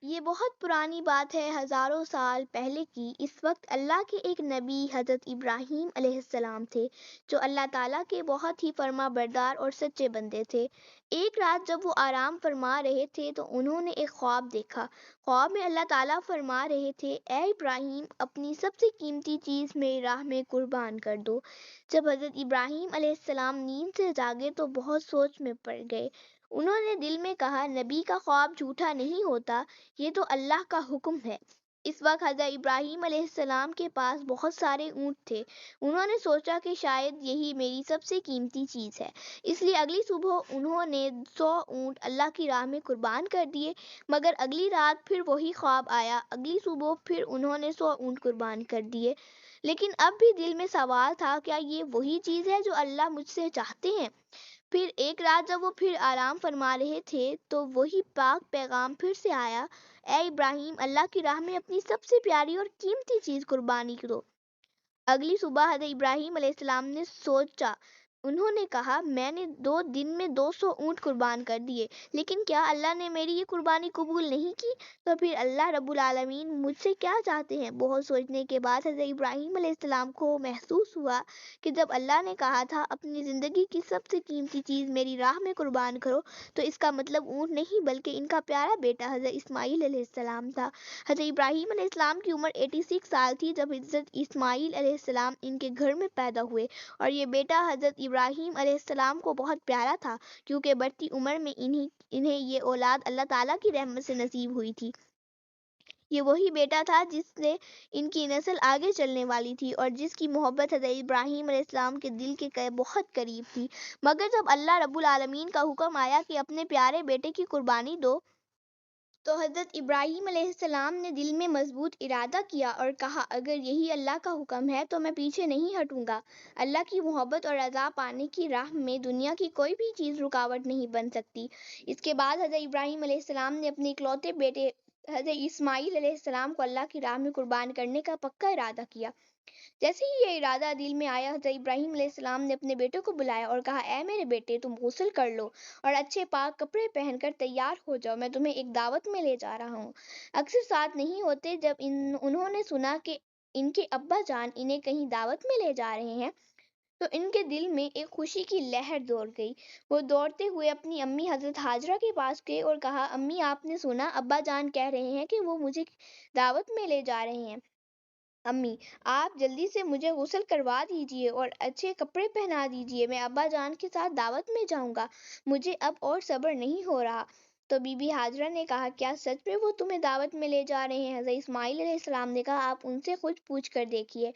یہ بہت پرانی بات ہے، ہزاروں سال پہلے کی۔ اس وقت اللہ کے ایک نبی حضرت ابراہیم علیہ السلام تھے، جو اللہ تعالیٰ کے بہت ہی فرما بردار اور سچے بندے تھے۔ ایک رات جب وہ آرام فرما رہے تھے تو انہوں نے ایک خواب دیکھا۔ خواب میں اللہ تعالیٰ فرما رہے تھے، اے ابراہیم، اپنی سب سے قیمتی چیز میری راہ میں قربان کر دو۔ جب حضرت ابراہیم علیہ السلام نیند سے جاگے تو بہت سوچ میں پڑ گئے۔ انہوں نے دل میں کہا، نبی کا خواب جھوٹا نہیں ہوتا، یہ تو اللہ کا حکم ہے۔ اس وقت حضرت ابراہیم علیہ السلام کے پاس بہت سارے اونٹ تھے۔ انہوں نے سوچا کہ شاید یہی میری سب سے قیمتی چیز ہے، اس لیے اگلی صبح انہوں نے 100 اونٹ اللہ کی راہ میں قربان کر دیے۔ مگر اگلی رات پھر وہی خواب آیا، اگلی صبح پھر انہوں نے 100 اونٹ قربان کر دیے۔ لیکن اب بھی دل میں سوال تھا، کیا یہ وہی چیز ہے جو اللہ مجھ سے چاہتے ہیں؟ پھر ایک رات جب وہ پھر آرام فرما رہے تھے تو وہی پاک پیغام پھر سے آیا، اے ابراہیم، اللہ کی راہ میں اپنی سب سے پیاری اور قیمتی چیز قربانی دو۔ اگلی صبح حضرت ابراہیم علیہ السلام نے سوچا، انہوں نے کہا، میں نے 2 دن میں 200 اونٹ قربان کر دیے، لیکن کیا اللہ نے میری یہ قربانی قبول نہیں کی؟ تو پھر اللہ رب العالمین مجھ سے کیا چاہتے ہیں؟ بہت سوچنے کے بعد حضرت ابراہیم علیہ السلام کو محسوس ہوا کہ جب اللہ نے کہا تھا اپنی زندگی کی سب سے قیمتی چیز میری راہ میں قربان کرو، تو اس کا مطلب اونٹ نہیں بلکہ ان کا پیارا بیٹا حضرت اسماعیل علیہ السلام تھا۔ حضرت ابراہیم علیہ السلام کی عمر 86 سال تھی جب حضرت اسماعیل علیہ السلام ان کے گھر میں پیدا ہوئے، اور یہ بیٹا حضرت ابراہیم علیہ السلام کو بہت پیارا تھا، کیونکہ بڑھتی عمر میں انہیں یہ اولاد اللہ تعالیٰ کی رحمت سے نصیب ہوئی تھی۔ یہ وہی بیٹا تھا جس سے ان کی نسل آگے چلنے والی تھی اور جس کی محبت حضرت ابراہیم علیہ السلام کے دل کے بہت قریب تھی۔ مگر جب اللہ رب العالمین کا حکم آیا کہ اپنے پیارے بیٹے کی قربانی دو، تو حضرت ابراہیم علیہ السلام نے دل میں مضبوط ارادہ کیا اور کہا، اگر یہی اللہ کا حکم ہے تو میں پیچھے نہیں ہٹوں گا۔ اللہ کی محبت اور رضا پانے کی راہ میں دنیا کی کوئی بھی چیز رکاوٹ نہیں بن سکتی۔ اس کے بعد حضرت ابراہیم علیہ السلام نے اپنے اکلوتے بیٹے حضرت اسماعیل علیہ السلام کو اللہ کی راہ میں قربان کرنے کا پکا ارادہ کیا۔ جیسے ہی یہ ارادہ دل میں آیا، حضرت ابراہیم علیہ السلام نے اپنے بیٹے کو بلایا اور کہا، اے میرے بیٹے، تم غسل کر لو اور اچھے پاک کپڑے پہن کر تیار ہو جاؤ، میں تمہیں ایک دعوت میں لے جا رہا ہوں۔ اکثر ساتھ نہیں ہوتے۔ جب انہوں نے سنا کہ ان کے ابا جان انہیں کہیں دعوت میں لے جا رہے ہیں تو ان کے دل میں ایک خوشی کی لہر دوڑ گئی۔ وہ دوڑتے ہوئے اپنی امی حضرت ہاجرہ کے پاس گئے اور کہا، امی، آپ نے سنا، ابا جان کہہ رہے ہیں کہ وہ مجھے دعوت میں لے جا رہے ہیں۔ امی، آپ جلدی سے مجھے غسل کروا دیجیے اور اچھے کپڑے پہنا دیجیے، میں ابا جان کے ساتھ دعوت میں جاؤں گا، مجھے اب اور صبر نہیں ہو رہا۔ تو بی بی ہاجرہ نے کہا، کیا سچ میں وہ تمہیں دعوت میں لے جا رہے ہیں؟ حضرت اسماعیل علیہ السلام نے کہا، آپ ان سے خود پوچھ کر دیکھیے۔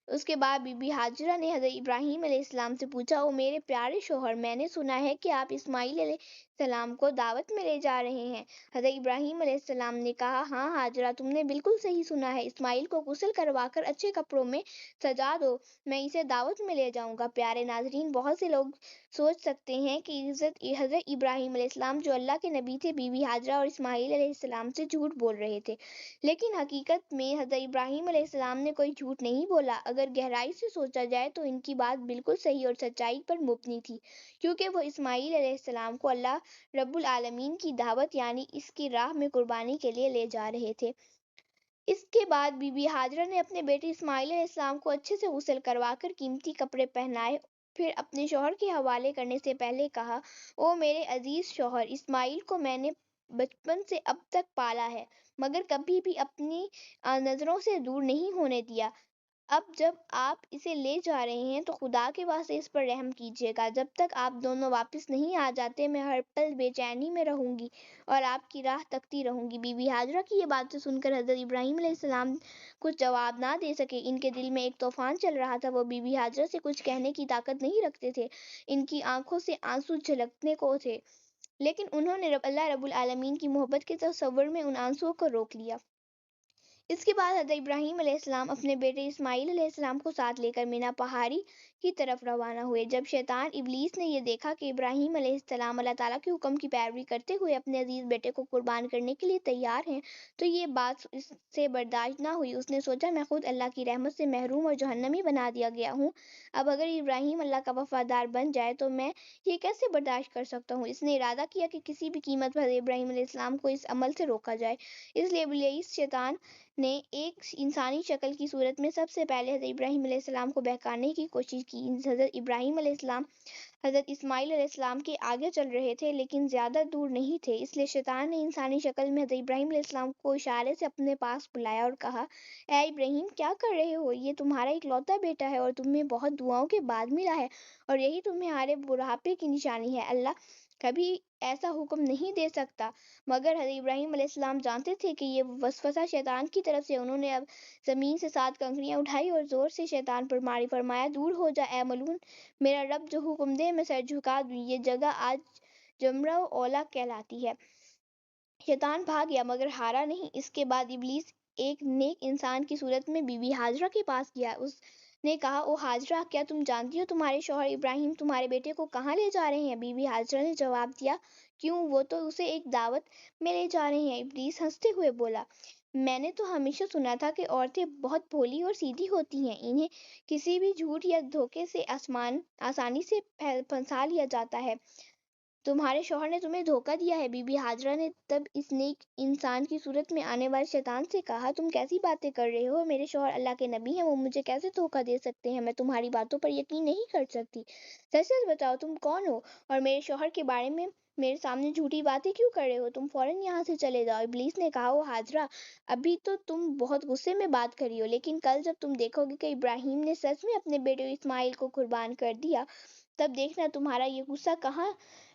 اس کے بعد بی بی ہاجرہ نے حضرت ابراہیم علیہ السلام سے پوچھا، او میرے پیارے شوہر، میں نے سنا ہے کہ آپ اسماعیل علیہ السلام کو دعوت میں لے جا رہے ہیں۔ حضرت ابراہیم علیہ السلام نے کہا، ہاں ہاجرہ، تم نے بالکل صحیح سنا ہے، اسماعیل کو غسل کروا کر اچھے کپڑوں میں سجا دو، میں اسے دعوت میں لے جاؤں گا۔ پیارے ناظرین، بہت سے لوگ سوچ سکتے ہیں کہ حضرت ابراہیم علیہ السلام جو اللہ کے نبی تھے، بی بی ہاجرہ اور اسماعیل علیہ السلام سے جھوٹ بول رہے تھے، لیکن حقیقت میں حضرت ابراہیم علیہ السلام نے کوئی جھوٹ نہیں بولا۔ اگر گہرائی سے سوچا جائے تو ان کی بات بالکل صحیح اور سچائی پر مبنی تھی، کیونکہ وہ اسماعیل علیہ السلام کو اللہ رب العالمین کی دعوت یعنی اس کی راہ میں قربانی کے لیے لے جا رہے تھے۔ اس کے بعد بی بی ہاجرہ نے اپنے بیٹے اسماعیل علیہ السلام کو اچھے سے غسل کروا کر قیمتی کپڑے پہنائے، پھر اپنے شوہر کے حوالے کرنے سے پہلے کہا، او میرے عزیز شوہر، اسماعیل کو میں نے بچپن سے اب تک پالا ہے، مگر کبھی بھی اپنی نظروں سے دور نہیں ہونے دیا۔ اب جب آپ اسے لے جا رہے ہیں تو خدا کے واسطے اس پر رحم کیجیے گا۔ جب تک آپ دونوں واپس نہیں آ جاتے، میں ہر پل بے چینی میں رہوں گی اور آپ کی راہ تکتی رہوں گی۔ بی بی ہاجرہ کی یہ باتیں سن کر حضرت ابراہیم علیہ السلام کچھ جواب نہ دے سکے۔ ان کے دل میں ایک طوفان چل رہا تھا، وہ بی بی ہاجرہ سے کچھ کہنے کی طاقت نہیں رکھتے تھے، ان کی آنکھوں سے آنسو جھلکنے کو تھے، لیکن انہوں نے اللہ رب العالمین کی محبت کے تصور میں ان آنسوؤں کو روک لیا۔ اس کے بعد حضرت ابراہیم علیہ السلام اپنے بیٹے اسماعیل علیہ السلام کو ساتھ لے کر مینا پہاڑی کی طرف روانہ ہوئے۔ جب شیطان ابلیس نے یہ دیکھا کہ ابراہیم علیہ السلام اللہ تعالیٰ کے حکم کی پیروی کرتے ہوئے اپنے عزیز بیٹے کو قربان کرنے کے لیے تیار ہیں تو یہ بات اس سے برداشت نہ ہوئی۔ اس نے سوچا میں خود اللہ کی رحمت سے محروم اور جہنمی بنا دیا گیا ہوں، اب اگر ابراہیم اللہ کا وفادار بن جائے تو میں یہ کیسے برداشت کر سکتا ہوں۔ اس نے ارادہ کیا کہ کسی بھی قیمت پر حضرت ابراہیم علیہ السلام کو اس عمل سے روکا جائے۔ اس لیے ابلیس شیطان نے ایک انسانی شکل کی صورت میں سب سے پہلے حضرت ابراہیم علیہ السلام کو بہکانے کی کوشش کی۔ حضرت ابراہیم علیہ السلام حضرت اسماعیل علیہ السلام کے آگے چل رہے تھے لیکن زیادہ دور نہیں تھے، اس لیے شیطان نے انسانی شکل میں حضرت ابراہیم علیہ السلام کو اشارے سے اپنے پاس بلایا اور کہا، اے ابراہیم کیا کر رہے ہو؟ یہ تمہارا اکلوتا بیٹا ہے اور تمہیں بہت دعاؤں کے بعد ملا ہے اور یہی تمہارے بڑھاپے کی نشانی ہے۔ اللہ کبھی ایسا حکم نہیں دے سکتا۔ مگر حضرت ابراہیم علیہ السلام جانتے تھے کہ یہ وسوسہ شیطان کی طرف سے۔ انہوں نے اب زمین سے 7 کنکریاں اٹھائی اور زور سے شیطان پر ماری، فرمایا، دور ہو جا اے ملعون، میرا رب جو حکم دے میں سر جھکا دوں۔ یہ جگہ آج جمرہ اولا کہلاتی ہے۔ شیطان بھاگ گیا مگر ہارا نہیں۔ اس کے بعد ابلیس ایک نیک انسان کی صورت میں بی بی ہاجرہ کے پاس گیا۔ اس نے کہا، او ہاجرہ، کیا تم جانتی ہو تمہارے شوہر ابراہیم تمہارے بیٹے کو کہاں لے جا رہے ہیں؟ بی بی ہاجرہ نے جواب دیا، کیوں، وہ تو اسے ایک دعوت میں لے جا رہے ہیں۔ ابلیس ہنستے ہوئے بولا، میں نے تو ہمیشہ سنا تھا کہ عورتیں بہت بھولی اور سیدھی ہوتی ہیں، انہیں کسی بھی جھوٹ یا دھوکے سے آسانی سے پھنسا لیا جاتا ہے۔ تمہارے شوہر نے تمہیں دھوکہ دیا ہے۔ بی بی ہاجرہ نے تب اس نیک انسان کی صورت میں آنے والے شیطان سے کہا، تم کیسی باتیں کر رہے ہو؟ میرے شوہر اللہ کے نبی ہیں، وہ مجھے کیسے دھوکہ دے سکتے ہیں؟ میں تمہاری باتوں پر یقین نہیں کر سکتی۔ سچ سچ بتاؤ تم کون ہو اور میرے شوہر کے بارے میں میرے سامنے جھوٹی باتیں کیوں کر رہے ہو؟ تم فوراً یہاں سے چلے جاؤ۔ ابلیس نے کہا، او ہاجرہ، ابھی تو تم بہت غصے میں بات کر رہی ہو، لیکن کل جب تم دیکھو گے کہ ابراہیم نے سچ میں اپنے بیٹے اسماعیل کو قربان کر دیا، تب دیکھنا تمہارا یہ غصہ کہاں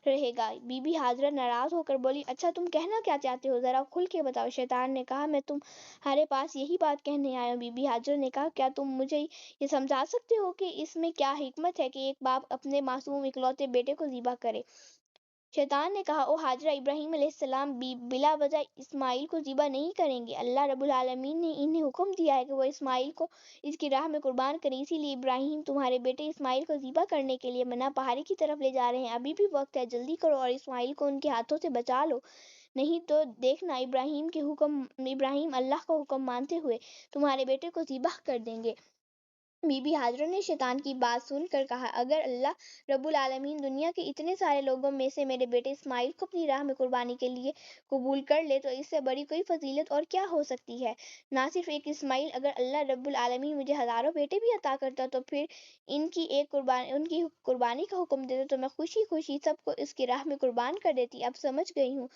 رہے گا۔ بی بی ہاجرہ ناراض ہو کر بولی، اچھا تم کہنا کیا چاہتے ہو؟ ذرا کھل کے بتاؤ۔ شیطان نے کہا، میں تمہارے پاس یہی بات کہنے آیا ہوں۔ بی بی ہاجرہ نے کہا، کیا تم مجھے یہ سمجھا سکتے ہو کہ اس میں کیا حکمت ہے کہ ایک باپ اپنے معصوم اکلوتے بیٹے کو ذبح کرے؟ شیطان نے کہا، او ہاجرہ، ابراہیم علیہ السلام بلا وجہ اسماعیل کو ذبح نہیں کریں گے۔ اللہ رب العالمین نے انہیں حکم دیا ہے کہ وہ اسماعیل کو اس کی راہ میں قربان کریں، اسی لیے ابراہیم تمہارے بیٹے اسماعیل کو ذبح کرنے کے لیے منع پہاڑی کی طرف لے جا رہے ہیں۔ ابھی بھی وقت ہے، جلدی کرو اور اسماعیل کو ان کے ہاتھوں سے بچا لو، نہیں تو دیکھنا ابراہیم اللہ کا حکم مانتے ہوئے تمہارے بیٹے کو ذبح کر دیں گے۔ بی بی ہاجرہ نے شیطان کی بات سن کر کہا، اگر اللہ رب العالمین دنیا کے اتنے سارے لوگوں میں سے میرے بیٹے اسماعیل کو اپنی راہ میں قربانی کے لیے قبول کر لے تو اس سے بڑی کوئی فضیلت اور کیا ہو سکتی ہے؟ نہ صرف ایک اسماعیل، اگر اللہ رب العالمین مجھے ہزاروں بیٹے بھی عطا کرتا تو پھر ان کی قربانی کا حکم دیتا تو میں خوشی خوشی سب کو اس کی راہ میں قربان کر دیتی۔ اب سمجھ گئی ہوں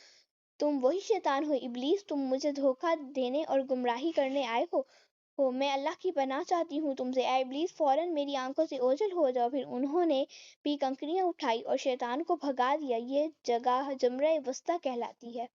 تم وہی شیطان ہو ابلیس، تم مجھے دھوکہ دینے اور گمراہی کرنے آئے ہو۔ میں اللہ کی پناہ چاہتی ہوں تم سے، اے ابلیس، فوراً میری آنکھوں سے اوجھل ہو جاؤ۔ پھر انہوں نے بھی کنکریاں اٹھائی اور شیطان کو بھگا دیا۔ یہ جگہ جمرہ وسطیٰ کہلاتی ہے۔